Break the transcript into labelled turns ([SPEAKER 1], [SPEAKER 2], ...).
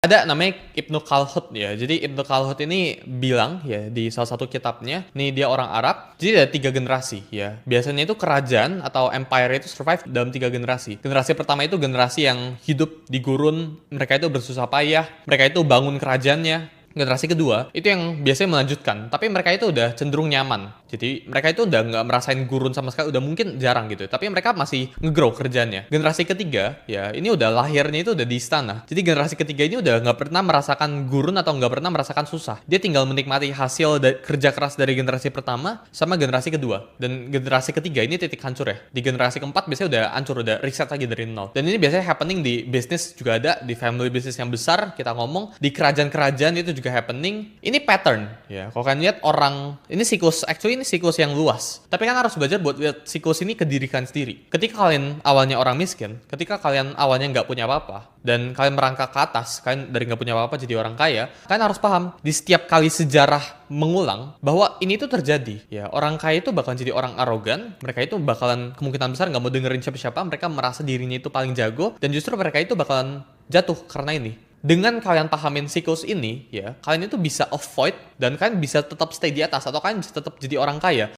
[SPEAKER 1] Ada namanya Ibnu Khalhut ya. Jadi Ibnu Khalhut ini bilang ya di salah satu kitabnya, nih dia orang Arab. Jadi ada 3 generasi ya. Biasanya itu kerajaan atau empire itu survive dalam 3 generasi. Generasi pertama itu generasi yang hidup di gurun, mereka itu bersusah payah, mereka itu bangun kerajaannya. Generasi kedua itu yang biasanya melanjutkan, tapi mereka itu udah cenderung nyaman. Jadi mereka itu udah nggak merasain gurun sama sekali, udah mungkin jarang gitu. Tapi mereka masih nge-grow kerjanya. Generasi ketiga ya ini udah lahirnya itu udah di istana. Jadi generasi ketiga ini udah nggak pernah merasakan gurun atau nggak pernah merasakan susah. Dia tinggal menikmati hasil kerja keras dari generasi pertama sama generasi kedua. Dan generasi ketiga ini titik hancur ya. Di generasi keempat biasanya udah hancur, udah reset lagi dari nol. Dan ini biasanya happening di bisnis juga ada, di family business yang besar kita ngomong, di kerajaan-kerajaan itu juga happening. Ini pattern ya. Kalau kalian lihat orang, ini siklus, actually ini siklus yang luas. Tapi kan harus belajar buat lihat siklus ini ke diri kalian sendiri. Ketika kalian awalnya orang miskin, ketika kalian awalnya nggak punya apa-apa, dan kalian merangkak ke atas, kalian dari nggak punya apa-apa jadi orang kaya, kalian harus paham di setiap kali sejarah mengulang bahwa ini tuh terjadi. Ya, orang kaya itu bakalan jadi orang arogan, mereka itu bakalan kemungkinan besar nggak mau dengerin siapa-siapa, mereka merasa dirinya itu paling jago, dan justru mereka itu bakalan jatuh karena ini. Dengan kalian pahamin siklus ini, ya, kalian itu bisa avoid dan kalian bisa tetap stay di atas atau kalian bisa tetap jadi orang kaya.